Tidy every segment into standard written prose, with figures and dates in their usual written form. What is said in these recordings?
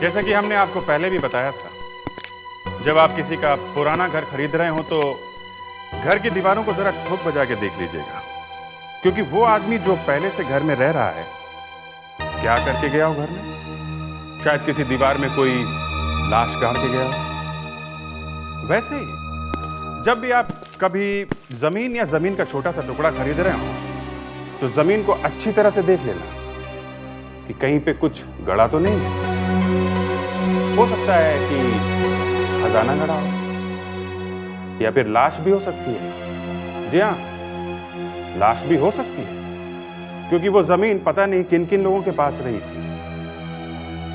जैसा कि हमने आपको पहले भी बताया था, जब आप किसी का पुराना घर खरीद रहे हो तो घर की दीवारों को जरा ठोक बजा के देख लीजिएगा, क्योंकि वो आदमी जो पहले से घर में रह रहा है, क्या करके गया हो घर में? शायद किसी दीवार में कोई लाश गाड़ के गया हो। वैसे ही जब भी आप कभी जमीन या जमीन का छोटा सा टुकड़ा खरीद रहे हो तो जमीन को अच्छी तरह से देख लेना कि कहीं पे कुछ गड़ा तो नहीं है। हो सकता है कि खजाना गड़ा हो, या फिर लाश भी हो सकती है। जी हाँ, लाश भी हो सकती है, क्योंकि वो जमीन पता नहीं किन किन लोगों के पास रही थी।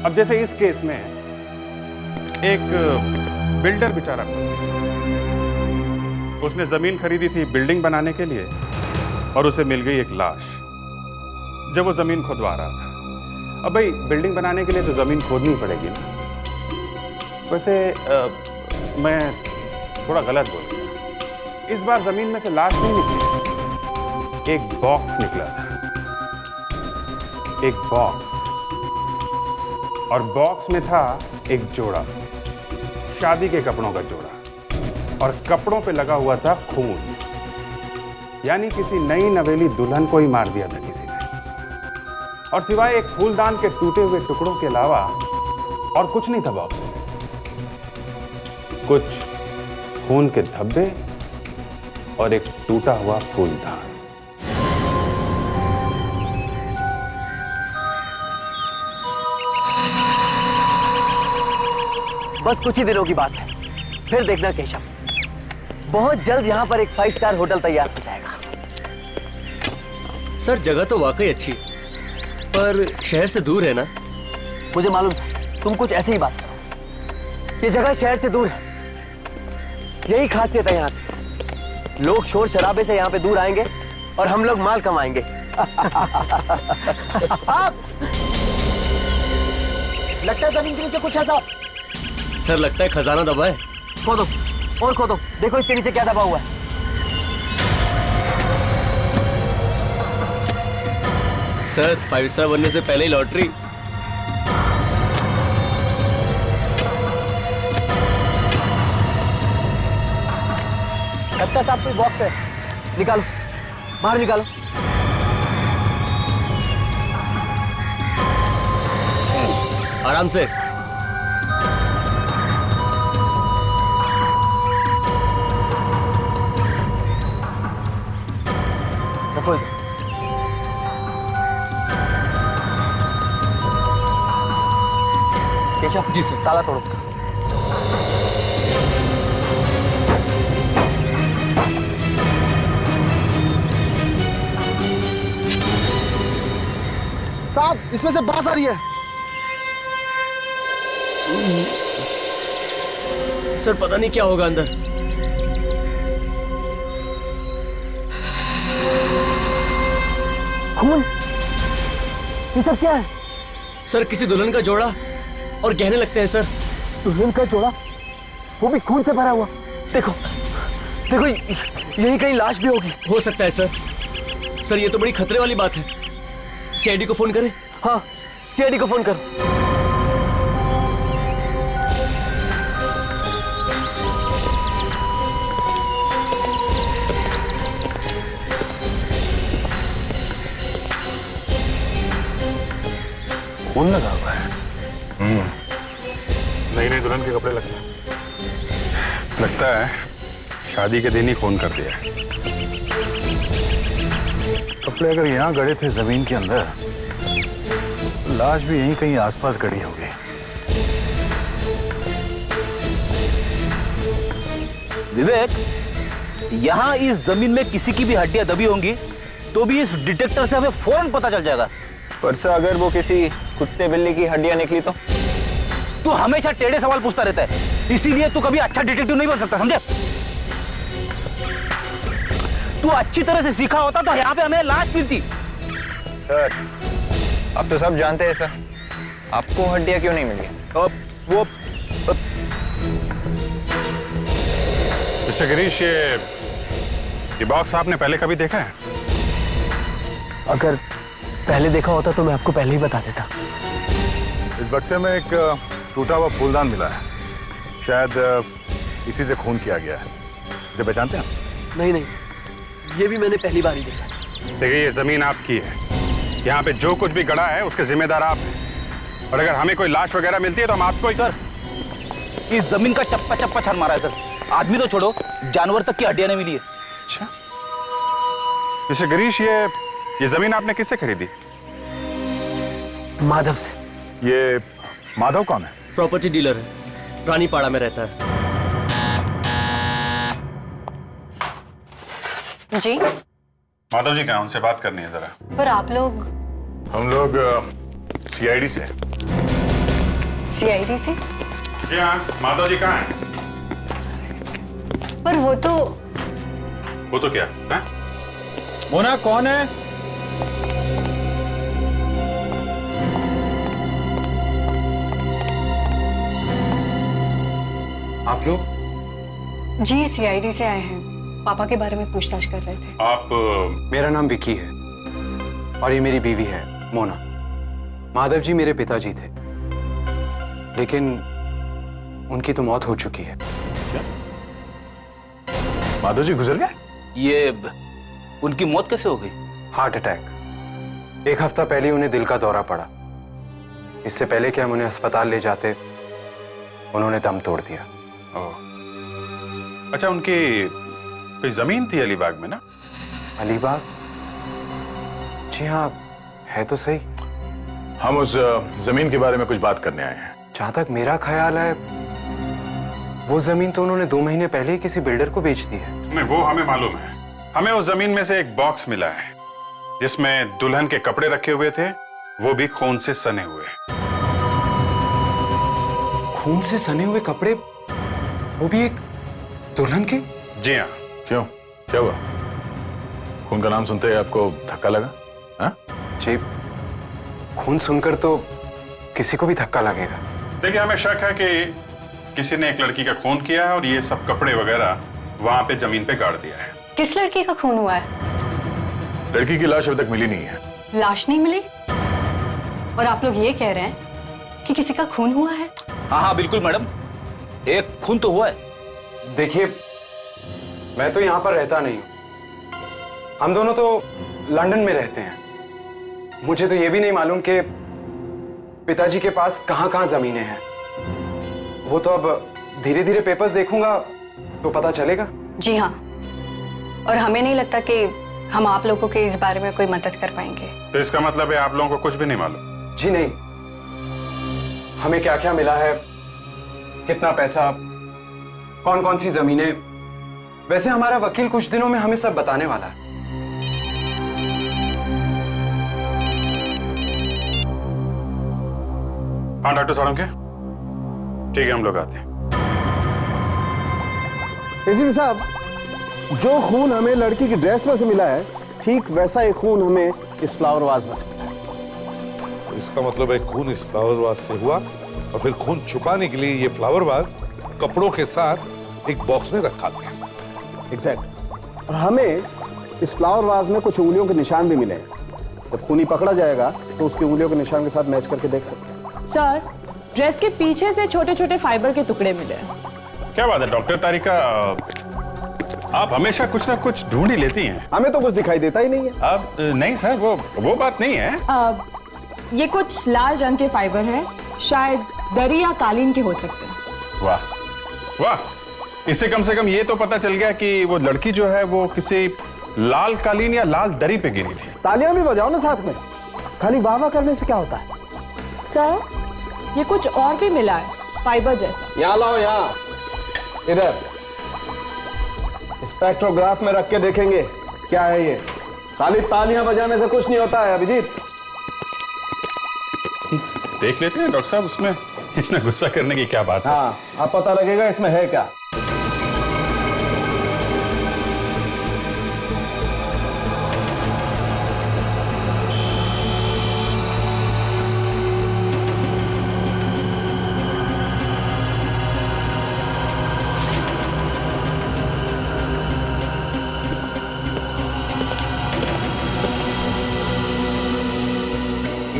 अब जैसे इस केस में एक बिल्डर बेचारा फंसा, उसने जमीन खरीदी थी बिल्डिंग बनाने के लिए और उसे मिल गई एक लाश जब वो जमीन खुदवा रहा था। अब भाई बिल्डिंग बनाने के लिए तो जमीन खोदनी पड़ेगी ना। वैसे मैं थोड़ा गलत बोल गया, इस बार जमीन में से लाश नहीं निकली, एक बॉक्स निकला था, एक बॉक्स, और बॉक्स में था एक जोड़ा, शादी के कपड़ों का जोड़ा, और कपड़ों पे लगा हुआ था खून। यानी किसी नई नवेली दुल्हन को ही मार दिया था किसी ने, और सिवाय एक फूलदान के टूटे हुए टुकड़ों के अलावा और कुछ नहीं था बॉक्स में। कुछ खून के धब्बे और एक टूटा हुआ फूलदान। बस कुछ ही दिनों की बात है, फिर देखना केशव, बहुत जल्द यहाँ पर एक 5 स्टार होटल तैयार हो जाएगा। सर जगह तो वाकई अच्छी, पर शहर से दूर है ना? मुझे मालूम था तुम कुछ ऐसे ही बात करो। ये जगह शहर से दूर है, यही खासियत है यहाँ की। लोग शोर शराबे से यहाँ पे दूर आएंगे और हम लोग माल कमाएंगे। साहब, लगता है जमीन के नीचे कुछ है साहब। सर लगता है खजाना दबा है। खोदो और खोदो, देखो इसके नीचे क्या दबा हुआ है। सर 5 स्टार बनने से पहले ही लॉटरी। लगता है साहब कोई बॉक्स है, निकालो, बाहर निकालो। आराम से। रखो। केशव जी सर। ताला तोड़ो उसका। साहब, इसमें से बास आ रही है। सर पता नहीं क्या होगा अंदर। खून, ये सब क्या है? सर किसी दुल्हन का जोड़ा और गहने लगते हैं सर। दुल्हन का जोड़ा, वो भी खून से भरा हुआ। देखो देखो, यही कहीं लाश भी होगी। हो सकता है सर। सर ये तो बड़ी खतरे वाली बात है। सीआईडी को फोन करें? हाँ, सीआईडी को फोन करो। खून लगा हुआ है। नई नई दुल्हन के कपड़े लगता है शादी के दिन ही खून कर दिया है। कपड़े अगर यहाँ गड़े थे जमीन के अंदर, लाश भी यहीं कहीं आसपास गड़ी होगी। विवेक, यहाँ इस जमीन में किसी की भी हड्डियां दबी होंगी तो भी इस डिटेक्टर से हमें फौरन पता चल जाएगा। पर सर अगर वो किसी कुत्ते बिल्ली की हड्डियां निकली तो? तू हमेशा टेढ़े सवाल पूछता रहता है, इसीलिए तू कभी अच्छा डिटेक्टिव नहीं बन सकता, समझे? तू अच्छी तरह से सीखा होता तो यहाँ पे हमें लाश मिलती। सर अब तो सब जानते हैं सर, आपको हड्डियां क्यों नहीं मिली? वो मिस्टर गिरीश, ये बॉक्स आपने पहले कभी देखा है? अगर पहले देखा होता तो मैं आपको पहले ही बता देता। इस बक्से में एक टूटा हुआ फूलदान मिला है। शायद इसी से खून किया गया है। इसे पहचानते हैं? नहीं नहीं, ये भी मैंने पहली बार ही देखा। देखिए, ये जमीन आपकी है। यहाँ पे जो कुछ भी गड़ा है उसके जिम्मेदार आप हैं। और अगर हमें कोई लाश वगैरह मिलती है तो हम आपको ही। सर, इस जमीन का चप्पा चप्पा छान मारा है सर। आदमी तो छोड़ो, जानवर तक की हड्डियां नहीं मिली है। अच्छा मिस्टर गिरीश, ये जमीन आपने किससे खरीदी? माधव से। ये माधव कौन है? प्रॉपर्टी डीलर है, रानीपाड़ा में रहता है। जी माधव जी कहाँ? उनसे बात करनी है जरा। पर आप लोग हम लोग सीआईडी से। सीआईडी से? जी हाँ, माधव जी कहाँ हैं? पर वो तो क्या है? मोना कौन है? आप लोग? जी सीआईडी से आए हैं, पापा के बारे में पूछताछ कर रहे थे। आप मेरा नाम विक्की है और ये मेरी बीवी है मोना। माधव जी मेरे पिताजी थे, लेकिन उनकी तो मौत हो चुकी है। माधव जी गुजर गए? ये उनकी मौत कैसे हो गई? Heart attack. एक हफ्ता पहले उन्हें दिल का दौरा पड़ा। इससे पहले कि हम उन्हें अस्पताल ले जाते, उन्होंने दम तोड़ दिया। अच्छा, उनकी कोई जमीन थी अलीबाग में ना? अलीबाग? जी हाँ, है तो सही। हम उस जमीन के बारे में कुछ बात करने आए हैं। जहां तक मेरा ख्याल है, वो जमीन तो उन्होंने 2 महीने पहले ही किसी बिल्डर को बेच दी है। वो हमें मालूम है। हमें उस जमीन में से एक बॉक्स मिला है जिसमें दुल्हन के कपड़े रखे हुए थे, वो भी खून से सने हुए। खून से सने हुए कपड़े, वो भी एक दुल्हन के? जी हाँ। क्यों, क्या हुआ? खून का नाम सुनते ही आपको धक्का लगा? हाँ? जी, खून सुनकर तो किसी को भी धक्का लगेगा। देखिए, हमें शक है कि किसी ने एक लड़की का खून किया है और ये सब कपड़े वगैरह वहां पे जमीन पे गाड़ दिया है। किस लड़की का खून हुआ है? लड़की की लाश अभी तक मिली नहीं है। लाश नहीं मिली और आप लोग ये कह रहे हैं कि किसी का खून हुआ है? हाँ हाँ बिल्कुल मैडम, एक खून तो हुआ है। देखिए, मैं तो यहाँ पर रहता नहीं हूँ। हम दोनों तो लंदन में रहते हैं। मुझे तो ये भी नहीं मालूम कि पिताजी के पास कहाँ कहाँ जमीनें हैं। वो तो अब धीरे धीरे पेपर्स देखूंगा तो पता चलेगा। जी हाँ, और हमें नहीं लगता कि हम आप लोगों के इस बारे में कोई मदद कर पाएंगे। तो इसका मतलब है आप लोगों को कुछ भी नहीं मालूम? जी नहीं, हमें क्या क्या मिला है, कितना पैसा, कौन कौन सी जमीनें। वैसे हमारा वकील कुछ दिनों में हमें सब बताने वाला है। हाँ डॉक्टर साहब, ठीक है, हम लोग आते हैं। एसीपी साहब, जो खून हमें लड़की की ड्रेस में से मिला है, ठीक वैसा एक खून हमें इस फ्लावर वाज में से मिला है। तो इसका मतलब है खून इस फ्लावर वाज से हुआ और फिर खून छुपाने के लिए ये फ्लावर वाज कपड़ों के साथ एक बॉक्स में रखा गया। एग्जैक्ट। और हमें इस फ्लावर वाज में कुछ उंगलियों के निशान भी मिले हैं। जब खूनी पकड़ा जाएगा तो उसके उंगलियों के निशान के साथ मैच करके देख सकते हैं। सर, ड्रेस के पीछे से छोटे छोटे फाइबर के टुकड़े मिले हैं। क्या बात है डॉक्टर तारिका, आप हमेशा कुछ ना कुछ ढूंढ ही लेती हैं। हमें तो कुछ दिखाई देता ही नहीं है। अब नहीं सर, वो बात नहीं है। ये कुछ लाल रंग के फाइबर हैं, शायद दरी या कालीन के हो सकते हैं। वाह वाह, इससे कम से कम ये तो पता चल गया कि वो लड़की जो है वो किसी लाल कालीन या लाल दरी पे गिरी थी। तालियां भी बजाओ ना साथ में, खाली वाह वाह करने से क्या होता है? सर, ये कुछ और भी मिला है, फाइबर जैसा। यहाँ लाओ, यहाँ इधर स्पेक्ट्रोग्राफ में रख के देखेंगे क्या है ये। खाली तालियां बजाने से कुछ नहीं होता है अभिजीत। देख लेते हैं डॉक्टर साहब, उसमें इतना गुस्सा करने की क्या बात है? हाँ, अब पता लगेगा इसमें है क्या।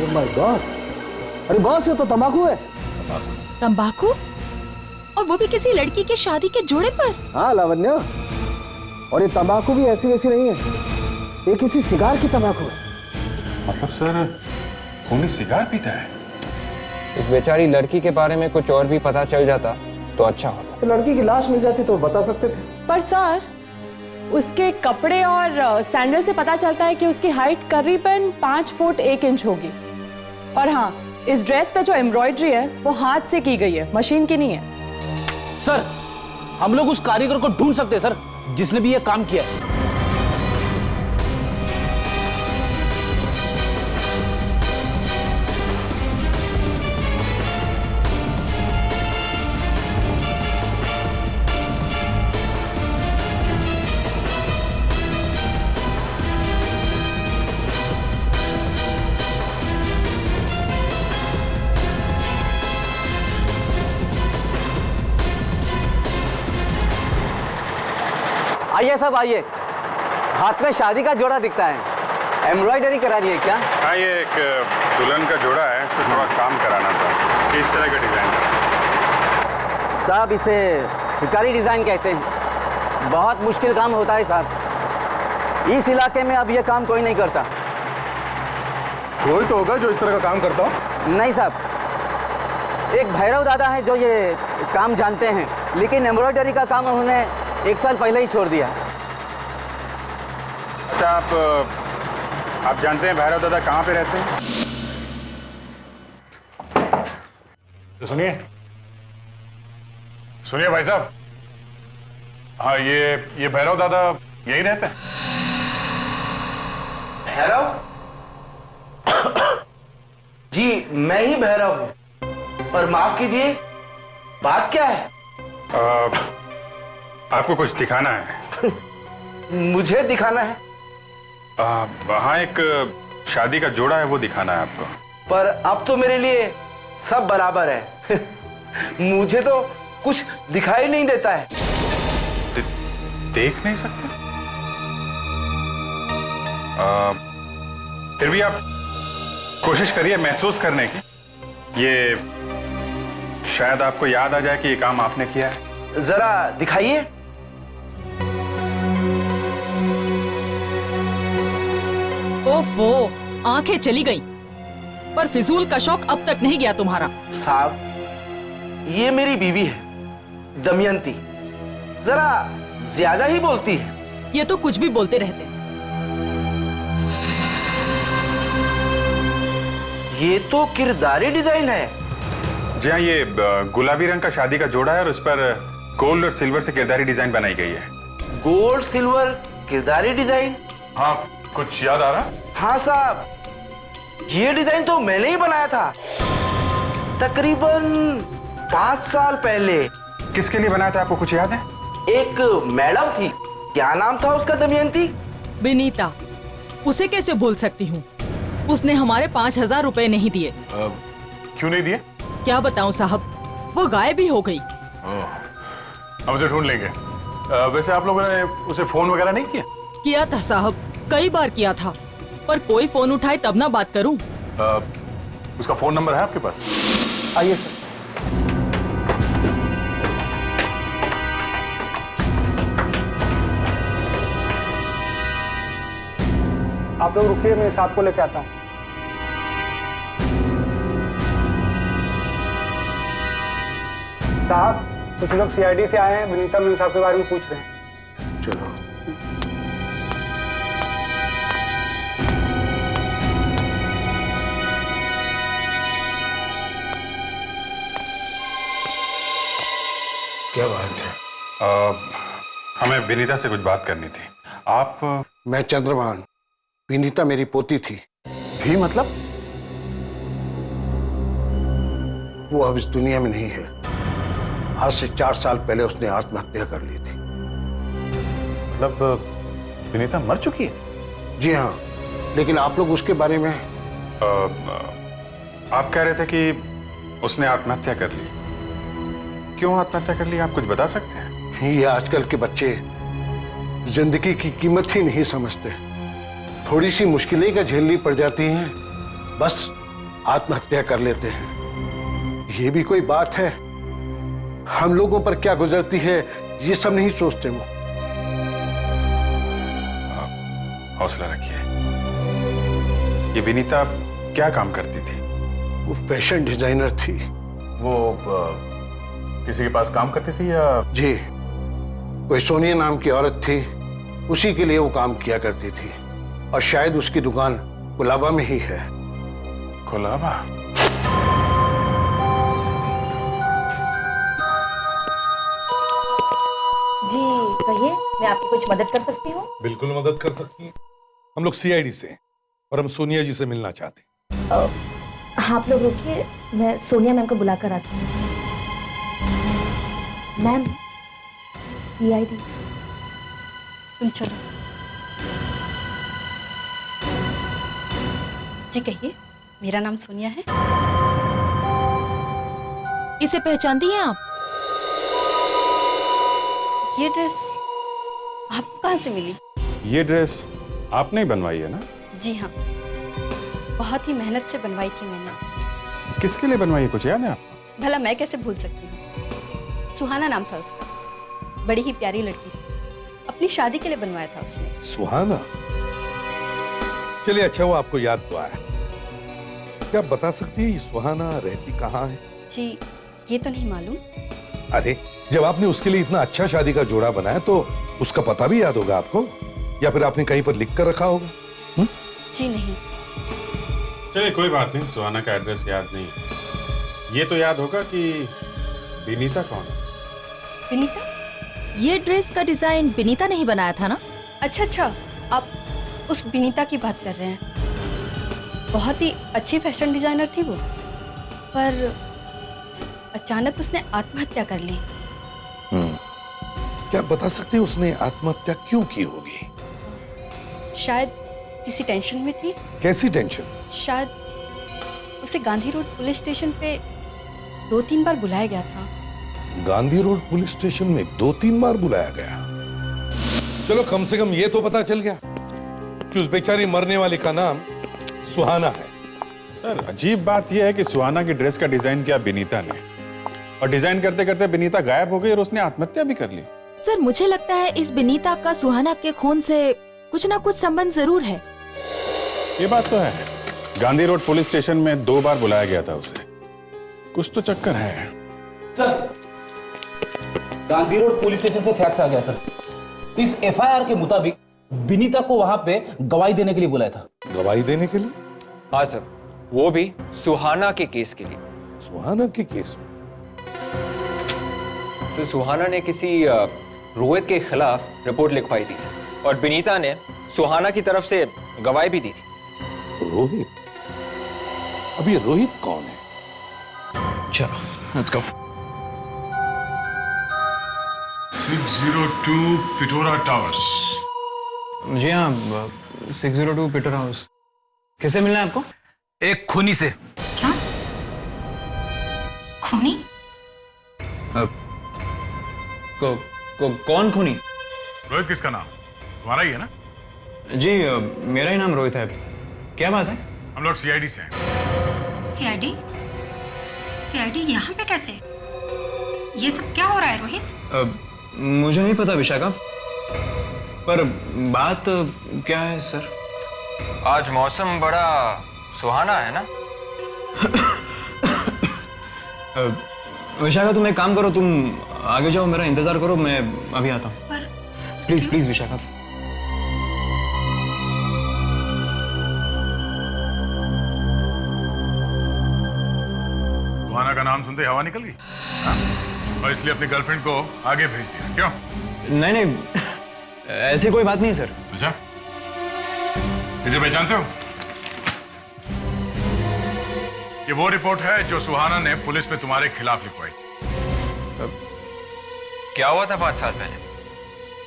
Oh my God! अरे बॉस, ये तो तंबाकू है। तंबाकू? और वो भी किसी लड़की के शादी के जोड़े पर? हाँ लावण्या, और ये तंबाकू भी ऐसी वैसी नहीं है, ये किसी सिगार की तंबाकू है। मतलब सर खूनी सिगार पीता है? इस बेचारी लड़की के बारे में कुछ और भी पता चल जाता तो अच्छा होता। तो लड़की की लाश मिल जाती तो बता सकते थे। पर सर, उसके कपड़े और सैंडल से पता चलता है कि उसकी हाइट करीबन 5 फुट 1 इंच होगी। और हाँ, इस ड्रेस पे जो एम्ब्रॉयडरी है वो हाथ से की गई है, मशीन की नहीं है। सर, हम लोग उस कारीगर को ढूंढ सकते हैं सर, जिसने भी ये काम किया है। आइए सब आइए, हाथ में शादी का जोड़ा दिखता है, एम्ब्रॉयडरी करानी है क्या? हाँ, ये एक दुल्हन का जोड़ा है, इसको थोड़ा काम कराना था। किस तरह का डिजाइन कराना? साहब इसे भिखारी डिजाइन कहते हैं, बहुत मुश्किल काम होता है साहब। इस इलाके में अब ये काम कोई नहीं करता। कोई तो होगा जो इस तरह का काम करता हो। नहीं साहब, एक भैरव दादा है जो ये काम जानते हैं, लेकिन एम्ब्रॉयडरी का काम उन्होंने 1 साल पहले ही छोड़ दिया। अच्छा, आप जानते हैं भैरव दादा कहाँ पे रहते हैं? तो सुनिए भाई साहब, हाँ ये भैरव दादा यही रहते हैं। भैरव? जी मैं ही भैरव हूँ, पर माफ कीजिए, बात क्या है? आपको कुछ दिखाना है। मुझे दिखाना है? हाँ, एक शादी का जोड़ा है, वो दिखाना है आपको। पर अब तो मेरे लिए सब बराबर है। मुझे तो कुछ दिखाई नहीं देता है। देख नहीं सकते? फिर भी आप कोशिश करिए महसूस करने की। ये शायद आपको याद आ जाए कि ये काम आपने किया है। जरा दिखाइए। ओफो, आंखें चली गई। पर फिजूल का शौक अब तक नहीं गया तुम्हारा। साहब, ये मेरी बीवी है, दमयंती। जरा ज्यादा ही बोलती है। ये तो कुछ भी बोलते रहते हैं। ये तो किरदारी डिजाइन है। जी हाँ, ये गुलाबी रंग का शादी का जोड़ा है और उस पर गोल्ड और सिल्वर से किरदारी डिजाइन बनाई गई है। गोल्ड सिल्वर किरदारी डिजाइन? हाँ, कुछ याद आ रहा? हाँ साहब, ये डिजाइन तो मैंने ही बनाया था, तकरीबन 5 साल पहले। किसके लिए बनाया था, आपको कुछ याद है? एक मैडम थी, क्या नाम था उसका? दमयंती? विनीता। उसे कैसे भूल सकती हूँ? उसने हमारे 5000 रुपए नहीं दिए। क्यों नहीं दिए? क्या बताऊं साहब, वो गायब भी हो गई। हम उसे ढूंढ लेंगे। वैसे आप लोगों ने उसे फोन वगैरह नहीं किया? किया था साहब, कई बार किया था, पर कोई फोन उठाए तब ना बात करूं। उसका फोन नंबर है आपके पास? आइए सर। आप लोग रुकिए, मैं साहब को लेके आता हूँ। साहब, कुछ लोग सीआईडी से आए हैं, विनीता मेम साहब के बारे में पूछ रहे हैं। चलो। क्या बात है? हमें विनीता से कुछ बात करनी थी। आप? मैं चंद्रभान, विनीता मेरी पोती थी। भी मतलब? वो अब इस दुनिया में नहीं है। आज से 4 साल पहले उसने आत्महत्या कर ली थी। मतलब विनीता मर चुकी है? जी हाँ, लेकिन आप लोग उसके बारे में? आप कह रहे थे कि उसने आत्महत्या कर ली। क्यों आत्महत्या कर ली, आप कुछ बता सकते हैं? ये आजकल के बच्चे जिंदगी की कीमत ही नहीं समझते। थोड़ी सी मुश्किलें का झेलनी पड़ जाती हैं, बस आत्महत्या कर लेते हैं। ये भी कोई बात है? हम लोगों पर क्या गुजरती है ये सब नहीं सोचते वो। हौसला रखिए। ये विनीता क्या काम करती थी? वो फैशन डिजाइनर थी। वो किसी के पास काम करती थी या? जी, कोई सोनिया नाम की औरत थी, उसी के लिए वो काम किया करती थी। और शायद उसकी दुकान कुलाबा में ही है। कुलाबा? जी कहिए, मैं आपकी कुछ मदद कर सकती हूँ? बिल्कुल मदद कर सकती हैं। हम लोग सीआईडी से हैं और हम सोनिया जी से मिलना चाहते हैं। आप लोग रुकिए, मैं सोनिया मैम को बुला कर आती हूँ। Ma'am, CID. तुम चलो। जी कहिए, मेरा नाम सोनिया है। इसे पहचानती हैं आप? ये ड्रेस आपको कहाँ से मिली? ये ड्रेस आपने ही बनवाई है ना? जी हाँ, बहुत ही मेहनत से बनवाई थी मैंने। किसके लिए बनवाई है, कुछ याद है आपको? भला मैं कैसे भूल सकती हूँ। सुहाना नाम था उसका, बड़ी ही प्यारी लड़की थी। अपनी शादी के लिए बनवाया था उसने। सुहाना? चलिए अच्छा वो आपको याद तो आया। क्या आप बता सकती है ये सुहाना रहती कहाँ है? जी ये तो नहीं मालूम। अरे जब आपने उसके लिए इतना अच्छा शादी का जोड़ा बनाया तो उसका पता भी याद होगा आपको, या फिर आपने कहीं पर लिख कर रखा होगा? जी नहीं। चलिए कोई बात नहीं, सुहाना का एड्रेस याद नहीं, ये तो याद होगा कि विनीता कौन है। विनीता? ये ड्रेस का डिजाइन विनीता ने ही बनाया था ना? अच्छा अच्छा, आप उस विनीता की बात कर रहे हैं। बहुत ही अच्छी फैशन डिजाइनर थी वो, पर अचानक उसने आत्महत्या कर ली। क्या बता सकते हैं उसने आत्महत्या क्यों की होगी? शायद किसी टेंशन में थी। कैसी टेंशन? शायद उसे गांधी रोड पुलिस स्टेशन पे 2-3 बार बुलाया गया था। गांधी रोड पुलिस स्टेशन में 2-3 बार बुलाया गया? चलो कम से कम ये तो पता चल गया कि उस बेचारी मरने वाली का नाम सुहाना है। सर अजीब बात यह है कि सुहाना की ड्रेस का डिजाइन किया विनीता ने, और डिजाइन करते करते विनीता गायब हो गई और उसने आत्महत्या भी कर ली। सर मुझे लगता है इस विनीता का सुहाना के खून से कुछ ना कुछ संबंध जरूर है। ये बात तो है, गांधी रोड पुलिस स्टेशन में 2 बार बुलाया गया था उसे, कुछ तो चक्कर है। Sir, Gandhi road police station से फैक्स आ गया सर। इस एफआईआर के मुताबिक विनीता को वहां पे गवाही देने के लिए बुलाया था। गवाही देने के लिए? हाँ सर, वो भी सुहाना के केस के लिए। सुहाना के केस में? सर सुहाना ने किसी रोहित के खिलाफ रिपोर्ट लिखवाई थी सर, और विनीता ने सुहाना की तरफ से गवाही भी दी थी। रोहित? अब ये रोहित कौन है? चलो लेट्स गो। 602 पिटोरा टावर्स। जी हाँ, 602 पिटोरा हाउस। किसे मिलना है आपको? एक खूनी से। क्या? खूनी? कौन खूनी? रोहित किसका नाम? तुम्हारा ही है ना? जी मेरा ही नाम रोहित है। क्या बात है? हम लोग सीआईडी से हैं। सीआईडी? सीआईडी यहाँ पे कैसे? ये सब क्या हो रहा है रोहित? मुझे नहीं पता विशाखा, पर बात क्या है सर? आज मौसम बड़ा सुहाना है ना? विशाखा तुम एक काम करो, तुम आगे जाओ, मेरा इंतजार करो, मैं अभी आता हूँ। पर प्लीज प्लीज विशाखा। सुहाना का नाम सुनते हवा निकल गई, हाँ? और इसलिए अपनी गर्लफ्रेंड को आगे भेज दिया, क्यों? नहीं नहीं, ऐसी कोई बात नहीं सर। अच्छा, इसे पहचानते हो? ये वो रिपोर्ट है जो सुहाना ने पुलिस में तुम्हारे खिलाफ लिखवाई। क्या हुआ था 5 साल पहले?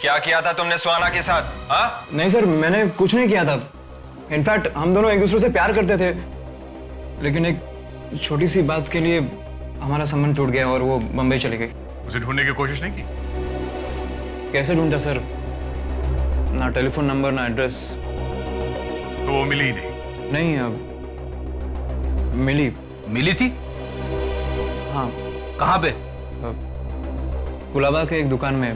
क्या किया था तुमने सुहाना के साथ? हाँ? नहीं सर, मैंने कुछ नहीं किया था। इनफैक्ट हम दोनों एक दूसरे से प्यार करते थे, लेकिन एक छोटी सी बात के लिए हमारा संबंध टूट गया और वो बंबई चले गई। उसे ढूंढने की कोशिश नहीं की? कैसे ढूंढता सर? ना टेलीफोन नंबर, ना एड्रेस। तो वो मिली ही नहीं? नहीं, मिली थी। हाँ। कहाँ पे? गुलाबा के एक दुकान में।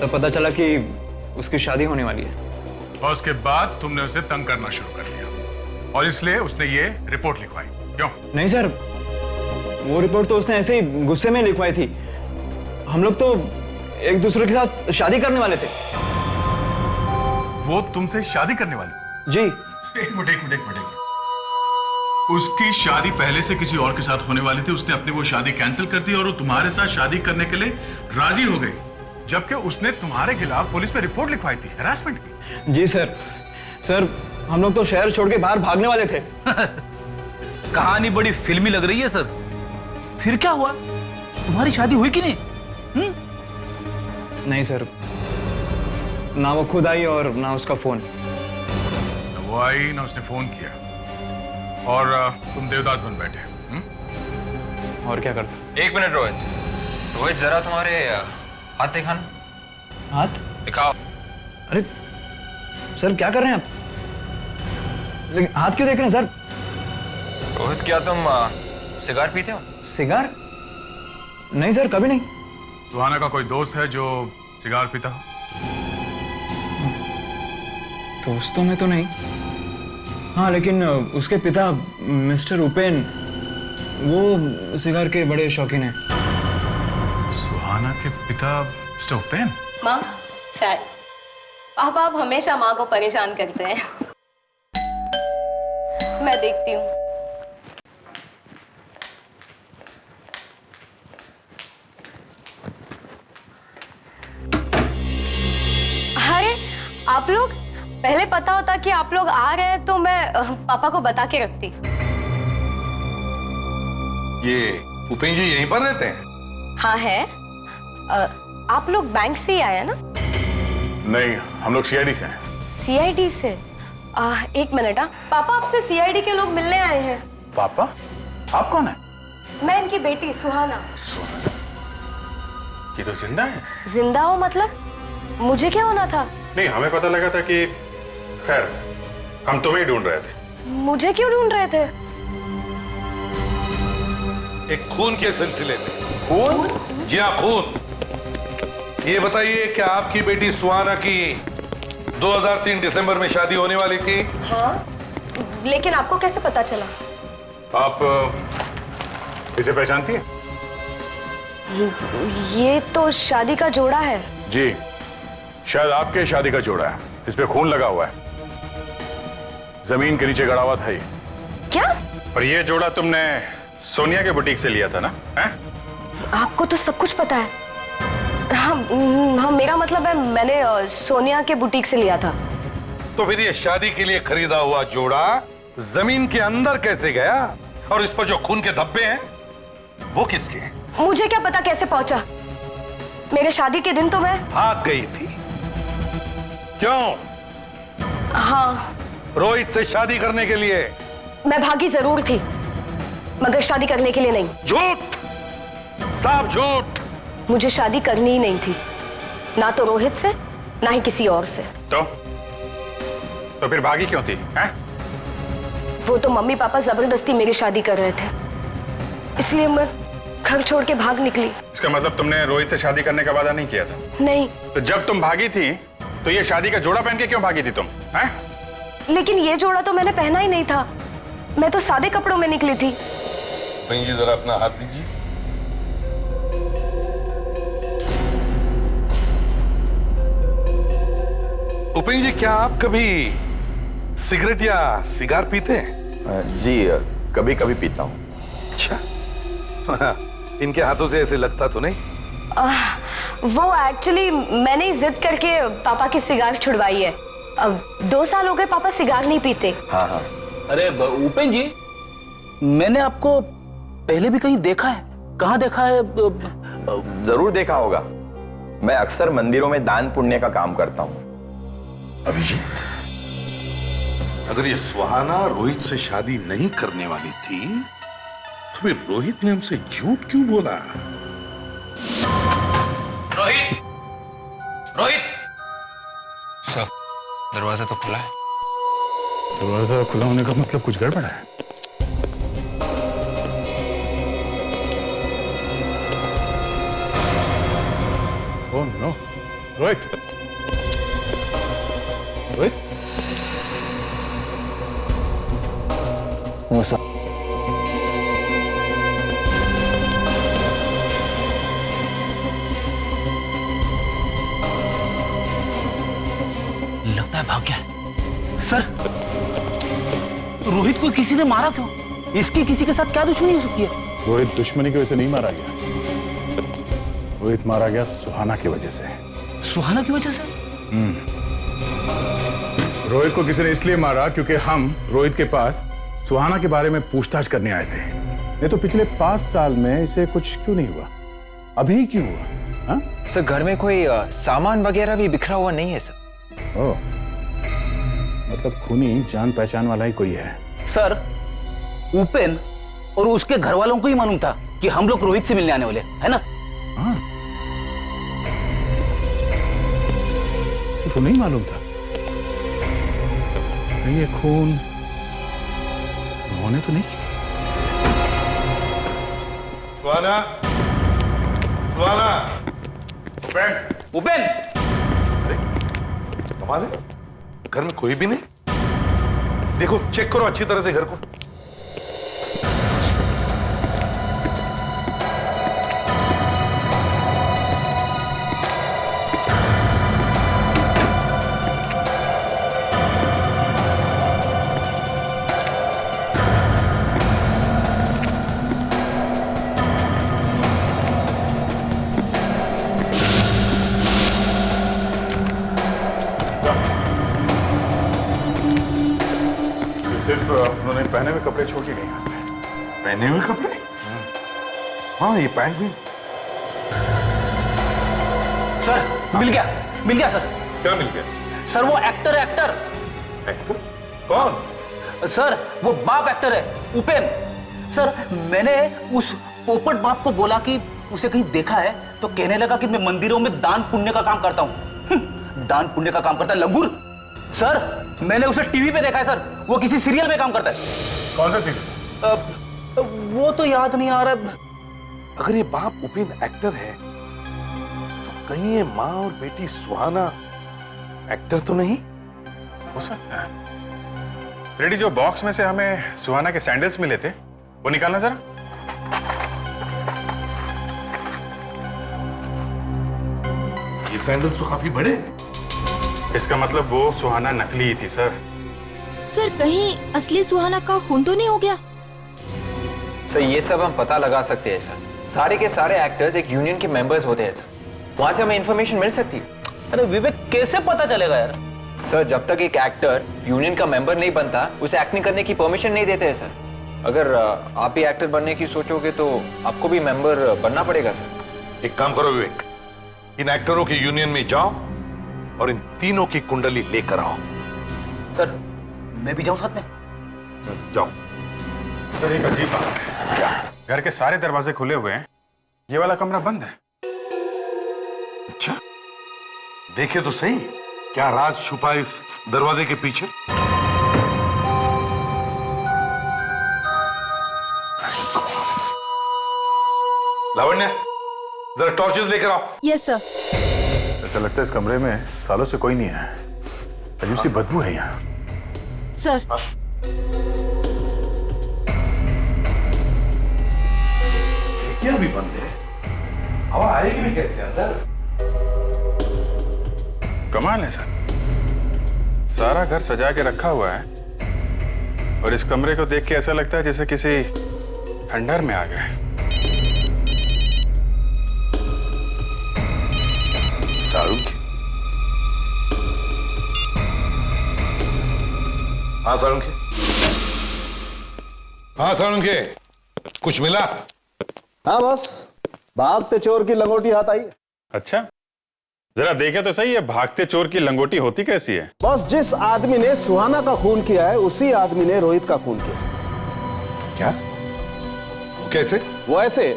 तब पता चला कि उसकी शादी होने वाली है। और उसके बाद तुमने उसे तंग करना शुरू कर दिया और इसलिए उसने ये रिपोर्ट लिखवाई, क्यों? नहीं सर, वो रिपोर्ट तो उसने ऐसे ही गुस्से में लिखवाई थी। हम लोग तो एक दूसरे के साथ शादी करने वाले थे। वो तुमसे शादी करने वाली? जी। एक मिनट। उसकी शादी पहले से किसी और के साथ होने वाली थी, उसने अपनी वो शादी कैंसिल कर दी और वो तुम्हारे साथ शादी करने के लिए राजी हो गई, जबकि उसने तुम्हारे खिलाफ पुलिस में रिपोर्ट लिखवाई थी हैरेसमेंट की। जी सर, हम लोग तो शहर छोड़ के बाहर भागने वाले थे। कहानी बड़ी फिल्मी लग रही है सर। फिर क्या हुआ? तुम्हारी शादी हुई कि नहीं? नहीं सर, ना वो खुद आई और ना उसका फोन। ना वो आई ना उसने फोन किया और तुम देवदास बन बैठे। और क्या करते? एक मिनट रोहित, जरा तुम्हारे हाथ दिखाना। हाथ दिखाओ। अरे सर, क्या कर रहे हैं आप? लेकिन हाथ क्यों देख रहे हैं सर? रोहित, क्या तुम सिगार पीते हो? सिगार? नहीं सर, कभी नहीं। सुहाना का कोई दोस्त है जो सिगार पीता हो? दोस्तों में तो नहीं। हाँ, लेकिन उसके पिता मिस्टर उपेन, वो सिगार के बड़े शौकीन हैं। सुहाना के पिता मिस्टर उपेन? माँ, चाय। पापा आप हमेशा माँ को परेशान करते हैं। मैं देखती हूँ। अरे आप लोग, पहले पता होता कि आप लोग आ रहे हैं तो मैं पापा को बता के रखती। ये उपेन जी यहीं पर रहते हैं? हाँ है। आप लोग बैंक से ही आया ना? नहीं, हम लोग सीआईडी से हैं। सीआईडी से? एक मिनट। पापा आपसे सीआईडी के लोग मिलने आए हैं। पापा? आप कौन है? मैं इनकी बेटी सुहाना। सुहाना? ये तो जिंदा है। जिंदा हो मतलब? मुझे क्या होना था? नहीं, हमें पता लगा था कि खैर हम तुम्हें ही ढूंढ रहे थे। मुझे क्यों ढूंढ रहे थे? एक खून के सिलसिले में। खून? जी हाँ, खून। ये बताइए, क्या आपकी बेटी सुहाना की 2003 दिसंबर में शादी होने वाली थी? हाँ, लेकिन आपको कैसे पता चला? आप इसे पहचानती हैं? ये तो शादी का जोड़ा है। जी, शायद आपके शादी का जोड़ा है। इस पे खून लगा हुआ है, जमीन के नीचे गड़ा हुआ था ये। क्या? और ये जोड़ा तुमने सोनिया के बुटीक से लिया था ना? हैं? आपको तो सब कुछ पता है। हाँ, मेरा मतलब है मैंने सोनिया के बुटीक से लिया था। तो फिर ये शादी के लिए खरीदा हुआ जोड़ा जमीन के अंदर कैसे गया? और इस पर जो खून के धब्बे हैं वो किसके हैं? मुझे क्या पता कैसे पहुंचा। मेरे शादी के दिन तो मैं भाग गई थी। क्यों? हाँ, रोहित से शादी करने के लिए। मैं भागी जरूर थी, मगर शादी करने के लिए नहीं। झूठ, साफ झूठ। मुझे शादी करनी ही नहीं थी, ना तो रोहित से ना ही किसी और से। तो फिर भागी क्यों थी? हैं? वो तो मम्मी पापा जबरदस्ती मेरी शादी कर रहे थे, इसलिए मैं घर छोड़ के भाग निकली। इसका मतलब तुमने रोहित से शादी करने का वादा नहीं किया था? नहीं। तो जब तुम भागी थी तो ये शादी का जोड़ा पहन के क्यों भागी थी तुम? हैं? लेकिन ये जोड़ा तो मैंने पहना ही नहीं था, मैं तो सादे कपड़ों में निकली थी। जी जरा अपना हाथ दीजिए। उपेन जी, क्या आप कभी सिगरेट या सिगार पीते हैं? जी, कभी कभी पीता हूँ। अच्छा, इनके हाथों से ऐसे लगता तो नहीं? वो एक्चुअली मैंने ही जिद करके पापा की सिगार छुड़वाई है। अब 2 साल हो गए पापा सिगार नहीं पीते। हाँ हाँ। अरे उपेन जी, मैंने आपको पहले भी कहीं देखा है। कहाँ देखा है? जरूर देखा होगा। मैं अक्सर मंदिरों में दान पुण्य का काम करता हूँ। अभिजीत, अगर ये सुहाना रोहित से शादी नहीं करने वाली थी तो फिर रोहित ने हमसे झूठ क्यों बोला? रोहित, रोहित! सर, दरवाजा तो खुला है। दरवाजा खुला होने का मतलब कुछ गड़बड़ है। No. Rohit, Rohit, no sir. लगता है भाग गया है। सर, रोहित को किसी ने मारा क्यों? इसकी किसी के साथ क्या दुश्मनी हो सकती है? रोहित दुश्मनी की वजह से नहीं मारा गया। रोहित मारा गया सुहाना की वजह से। सुहाना की वजह से? रोहित को किसी ने इसलिए मारा क्योंकि हम रोहित के पास सुहाना के बारे में पूछताछ करने आए थे। नहीं तो पिछले 5 साल में इसे कुछ क्यों नहीं हुआ, अभी क्यों हुआ? हा? सर घर में कोई सामान वगैरह भी बिखरा हुआ नहीं है सर। ओह, मतलब खूनी जान पहचान वाला ही कोई है। सर, उपेन और उसके घर वालों को ही मालूम था कि हम लोग रोहित से मिलने आने वाले, है ना? हाँ, सिर्फ उन्हें ही मालूम था। ये खून उन्होंने तो नहीं किया। सुहाना, सुहाना, उपेन, उपेन, कमाल है, घर में कोई भी नहीं। देखो, चेक करो अच्छी तरह से घर को। सिर्फ उन्होंने पहने हुए कपड़े छोड़ के गए यहाँ से। पहने हुए कपड़े? हाँ, ये पैंट भी। सर, मिल गया सर। क्या मिल गया? सर, वो एक्टर है, एक्टर। एक्टर? कौन? सर, वो बाप एक्टर है, उपेन। सर, मैंने उस पोपट बाप को बोला कि उसे कहीं देखा है, तो कहने लगा कि मैं मंदिरों में दान पुण्य का काम करता हूँ। दान पुण्य का काम करता है लंगूर। सर, मैंने उसे टीवी पे देखा है सर, वो किसी सीरियल में काम करता है। कौन सा सीरियल? वो तो याद नहीं आ रहा। अगर ये बाप उपेन एक्टर है, तो कहीं ये माँ और बेटी सुहाना एक्टर तो नहीं हो सकता है। रेडी, जो बॉक्स में से हमें सुहाना के सैंडल्स मिले थे, वो निकालना जरा। ये सैंडल्स तो काफी बड़े हैं। इसका मतलब वो सुहाना नकली ही थी सर। सर, कहीं असली सुहाना का खून तो नहीं हो गया? सर ये सब हम पता लगा सकते हैं सर। सारे के सारे एक्टर्स एक यूनियन के मेंबर्स होते हैं सर, वहां से हमें इंफॉर्मेशन मिल सकती है। अरे विवेक, कैसे पता चलेगा यार? सर, जब तक एक एक्टर यूनियन का मेंबर नहीं बनता, उसे एक्टिंग करने की परमिशन नहीं देते हैं सर। अगर आप भी एक्टर बनने की सोचोगे तो आपको भी मेंबर बनना पड़ेगा सर। एक काम करो विवेक, इन एक्टरों के यूनियन में जाओ और इन तीनों की कुंडली लेकर आओ। सर, मैं भी जाऊं साथ में? जाओ। सर, एक अजीब बात है। क्या? घर के सारे दरवाजे खुले हुए हैं, ये वाला कमरा बंद है। अच्छा, देखे तो सही, क्या राज छुपा इस दरवाजे के पीछे? लावण्य, जरा टॉर्चेस लेकर आओ। Yes sir. ऐसा लगता है इस कमरे में सालों से कोई नहीं है। अजीब सी बदबू है यहाँ। सर, क्या भी बंद है, हवा आएगी भी कैसे अंदर? कमाल है सर, सारा घर सजा के रखा हुआ है और इस कमरे को देख के ऐसा लगता है जैसे किसी खंडहर में आ गए। साळुंखे। हाँ साळुंखे, हाँ साळुंखे, कुछ मिला? हाँ बस, भागते चोर की लंगोटी हाथ आई। अच्छा, जरा देखे तो सही है, भागते चोर की लंगोटी होती कैसी है? बस जिस आदमी ने सुहाना का खून किया है, उसी आदमी ने रोहित का खून किया। क्या? कैसे? वो ऐसे,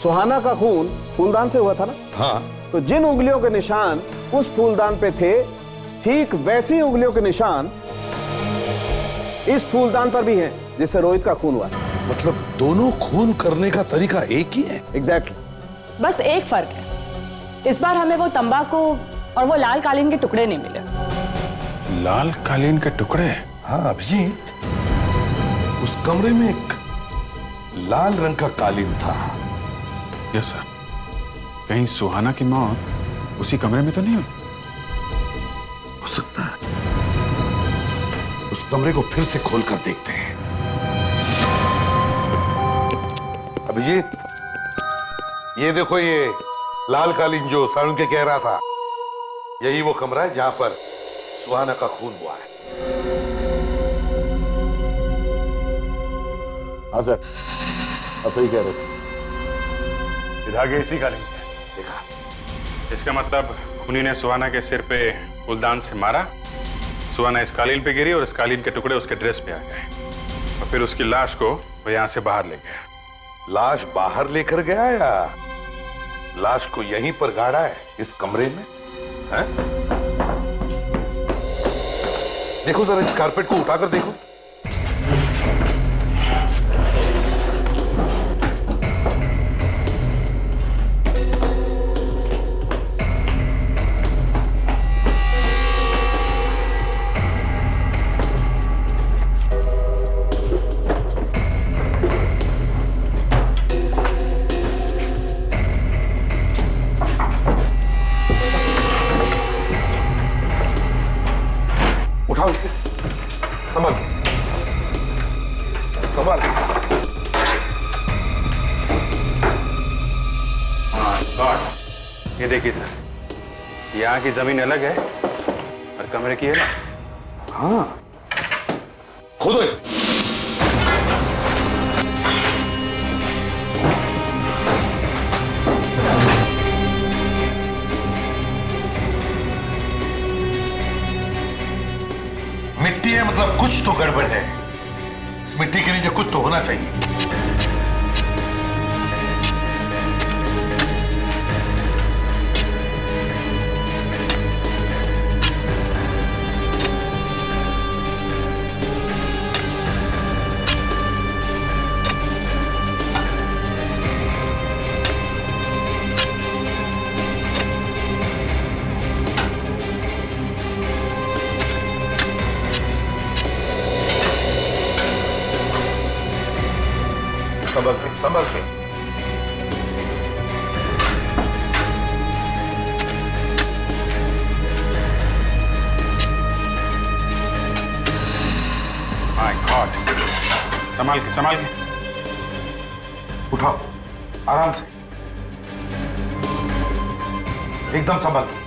सुहाना का खून फूलदान से हुआ था ना? हाँ। तो जिन उंगलियों के निशान उस फूलदान पे थे, ठीक वैसी उंगलियों के निशान इस फूलदान पर भी हैं, जिससे रोहित का खून हुआ। मतलब दोनों खून करने का तरीका एक ही है? एग्जैक्टली। बस एक फर्क है, इस बार हमें वो तंबाकू और वो लाल कालीन के टुकड़े नहीं मिले। लाल कालीन के टुकड़े? हाँ अभिजीत, उस कमरे में एक लाल रंग का कालीन था। Yes sir. कहीं सुहाना की मौत उसी कमरे में तो नहीं हुई? हो सकता है। उस कमरे को फिर से खोलकर देखते हैं। अभिजीत, ये देखो, ये लाल कालीन जो सारुण के कह रहा था, यही वो कमरा है जहां पर सुहाना का खून हुआ है। हाँ सर, आप सही कह रहे थे। विधागे इसी कालीन पे देखा। इसका मतलब खूनी ने सुहाना के सिर पे फूलदान से मारा, सुहाना इस कालीन पे गिरी और इस कालीन के टुकड़े उसके ड्रेस पे आ गए और फिर उसकी लाश को वो यहां से बाहर ले गया। लाश बाहर लेकर गया या लाश को यहीं पर गाड़ा है इस कमरे में? हैं? देखो जरा इस कारपेट को उठाकर देखो। उठाओ इसे, संभाल संभाल। ये देखिए सर, यहाँ की जमीन अलग है और कमरे की है ना। हाँ, खोदो इसे। मिट्टी है मतलब कुछ तो गड़बड़ है। इस मिट्टी के नीचे कुछ तो होना चाहिए। संभल के, संभल के। माय गॉड, संभाल के, संभाल के। उठाओ आराम से, एकदम संभल के।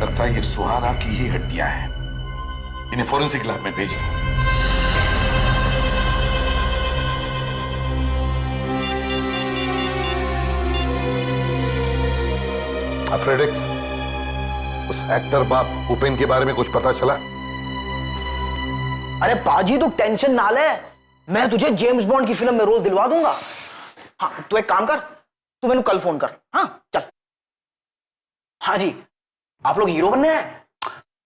लगता है ये सुहाना की ही हड्डियां हैं। इन्हें फोरेंसिक लैब में भेजिए। फ्रेडिक्स, उस एक्टर बाप उपेन के बारे में कुछ पता चला? अरे पाजी तू टेंशन ना ले, मैं तुझे जेम्स बॉन्ड की फिल्म में रोल दिलवा दूंगा। हाँ तू एक काम कर, तू मैंने कल फोन कर। हाँ चल। हाँ जी, आप लोग हीरो बनने हैं?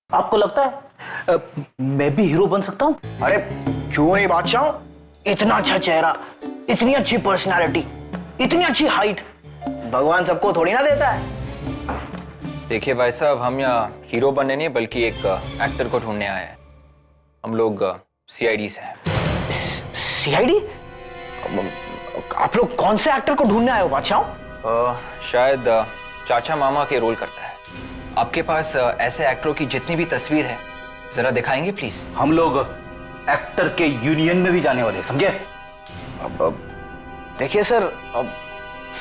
आपको लगता है मैं भी हीरो बन सकता हूं? अरे क्यों नहीं बादशाह, इतना अच्छा चेहरा, इतनी अच्छी पर्सनालिटी, इतनी अच्छी हाइट, भगवान सबको थोड़ी ना देता है। देखिए भाई साहब, हम यहाँ हीरो बनने नहीं बल्कि एक एक्टर को ढूंढने आए हैं। हम लोग सीआईडी से हैं। सीआईडी? आप लोग कौन से एक्टर को ढूंढने आए हो बादशाह? शायद चाचा मामा के रोल करता है। आपके पास ऐसे एक्टरों की जितनी भी तस्वीर है जरा दिखाएंगे प्लीज। हम लोग एक्टर के यूनियन में भी जाने वाले, समझे? अब देखिए सर, अब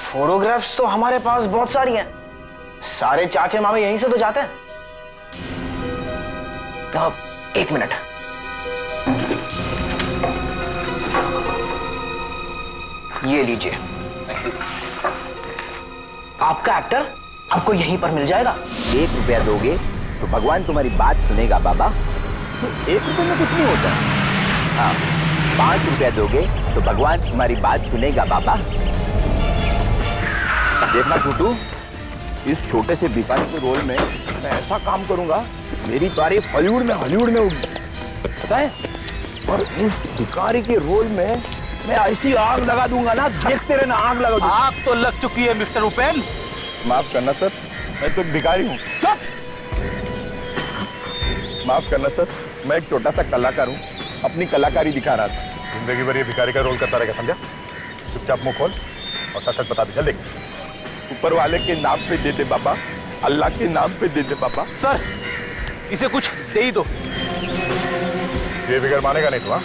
फोटोग्राफ्स तो हमारे पास बहुत सारी हैं, सारे चाचे मामे यहीं से तो जाते हैं। तो एक मिनट, ये लीजिए, आपका एक्टर आपको यहीं पर मिल जाएगा। 1 रुपया दोगे तो भगवान तुम्हारी बात सुनेगा बाबा। 1 रुपये में कुछ नहीं होता। हाँ, 5 रुपया दोगे तो भगवान तुम्हारी बात सुनेगा बाबा। देखना छोटू, इस छोटे से भिखारी के रोल में मैं ऐसा काम करूंगा, मेरी तारीफ हॉलीवुड में होगी, पता है? और उस भिखारी के रोल में मैं ऐसी आग लगा दूंगा ना, देखते रहना, आग लगा दूंगा। आग तो लग चुकी है मिस्टर उपेन। माफ करना सर, मैं तो एक भिखारी हूँ। चुप! माफ करना सर, मैं एक छोटा सा कलाकार हूँ, अपनी कलाकारी दिखा रहा था। जिंदगी भर ये भिखारी का रोल करता रहेगा, समझा? चुपचाप मुंह खोल और सच सच बता दे, चल देख। ऊपर वाले के नाम पे दे दे बाबा, अल्लाह के नाम पे दे दे बाबा। सर, इसे कुछ दे ही दो। ये बिगड़ मानेगा नहीं तो? हाँ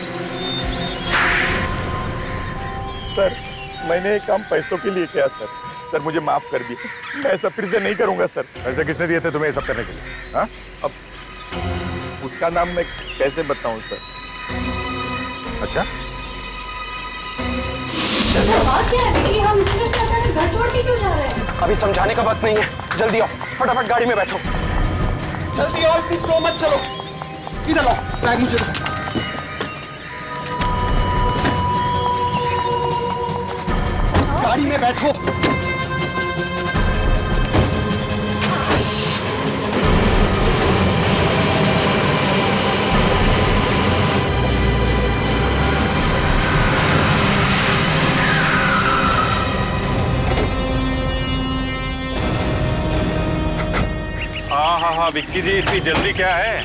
सर, मैंने ये काम पैसों के लिए किया सर। सर मुझे माफ कर दिए, मैं ऐसा फिर से नहीं करूंगा सर। पैसे किसने दिए थे तुम्हें ये सब करने के लिए? हाँ? अब उसका नाम मैं कैसे बताऊं सर? अच्छा, बात क्या है कि हम इस तरह से अचानक घर छोड़ के क्यों जा रहे हैं? अभी समझाने का वक्त नहीं है, जल्दी आओ, फटाफट गाड़ी में बैठो। जल्दी आओ, इतनी स्लो मत चलो। इधर आओ, बैग मुझे दो। गाड़ी में बैठो। हाँ विक्की जी, इतनी जल्दी क्या है?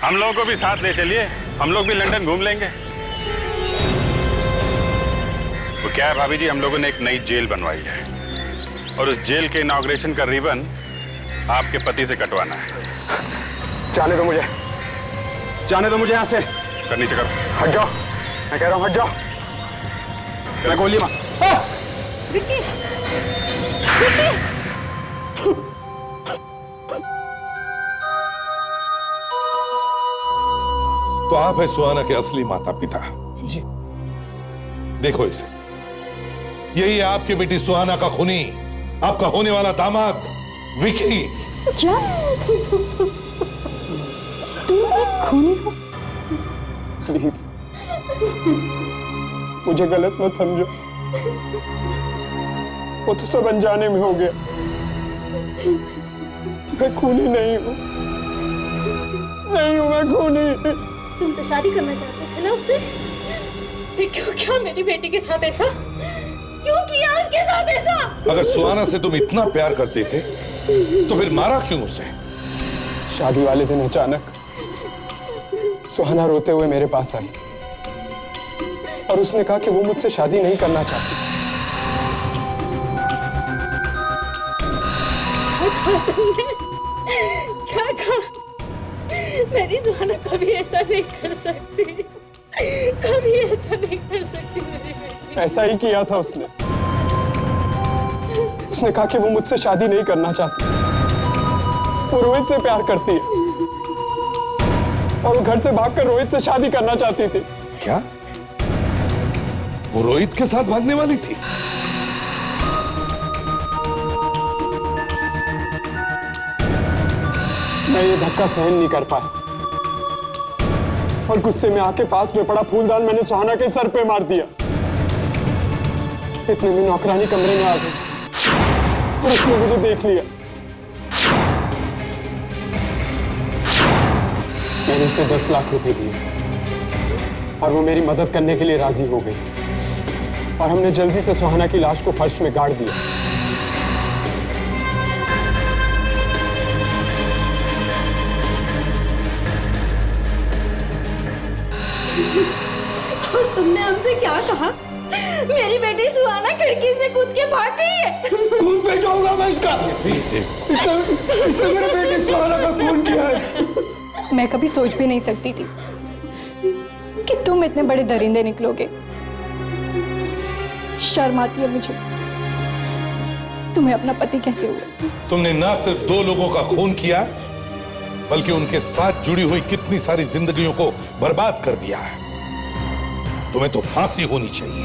हम लोगों को भी साथ ले चलिए, हम लोग भी लंदन घूम लेंगे। वो क्या है भाभी जी, हम लोगों ने एक नई जेल बनवाई है और उस जेल के इनॉग्रेशन का रिबन आपके पति से कटवाना है। जाने दो मुझे, जाने दो मुझे यहाँ से। कर नीचे करो। हट जाओ, मैं कह रहा हूँ हट जाओ। मैं गोली मार। विक्की! विक्की! तो आप है सुहाना के असली माता पिता। जी। देखो इसे, यही है आपकी बेटी सुहाना का खूनी, आपका होने वाला दामाद विकी। क्या? तुम एक खूनी हो? प्लीज मुझे गलत मत समझो, वो तो सब अनजाने में हो गया। मैं खूनी नहीं हूं, नहीं हूं मैं खूनी। तुम तो शादी करना चाहते थे ना उससे, फिर क्यों क्या मेरी बेटी के साथ ऐसा? क्यों किया उसके साथ ऐसा? अगर सुहाना से तुम इतना प्यार करते थे तो फिर मारा क्यों उसे? शादी वाले दिन अचानक सुहाना रोते हुए मेरे पास आई और उसने कहा कि वो मुझसे शादी नहीं करना चाहती। क्या कहा? मेरी सुहाना कभी ऐसा नहीं कर सकती, कभी ऐसा नहीं कर सकती मेरी बेटी। ऐसा ही किया था उसने। उसने कहा कि वो मुझसे शादी नहीं करना चाहती, वो रोहित से प्यार करती है और वो घर से भागकर रोहित से शादी करना चाहती थी। क्या वो रोहित के साथ भागने वाली थी? मैं ये धक्का सहन नहीं कर पाया और गुस्से में आके पास में पड़ा फूलदान मैंने सुहाना के सर पे मार दिया। इतने में नौकरानी कमरे में आ गई और उसने मुझे देख लिया। मैंने उसे 10 लाख रुपए दिए और वो मेरी मदद करने के लिए राजी हो गई और हमने जल्दी से सुहाना की लाश को फर्श में गाड़ दिया। और तुमने हमसे क्या कहा? मेरी बेटी सुहाना खिड़की से कूद के भाग गई है। खून पे जाऊंगा मैं इसका। इसने मेरे बेटे सुहाना का खून किया है। मैं कभी सोच भी नहीं सकती थी कि तुम इतने बड़े दरिंदे निकलोगे। शर्म आती है मुझे तुम्हें अपना पति कहते हुए। तुमने ना सिर्फ 2 लोगों का खून किया बल्कि उनके साथ जुड़ी हुई कितनी सारी जिंदगियों को बर्बाद कर दिया है। तुम्हें तो फांसी होनी चाहिए।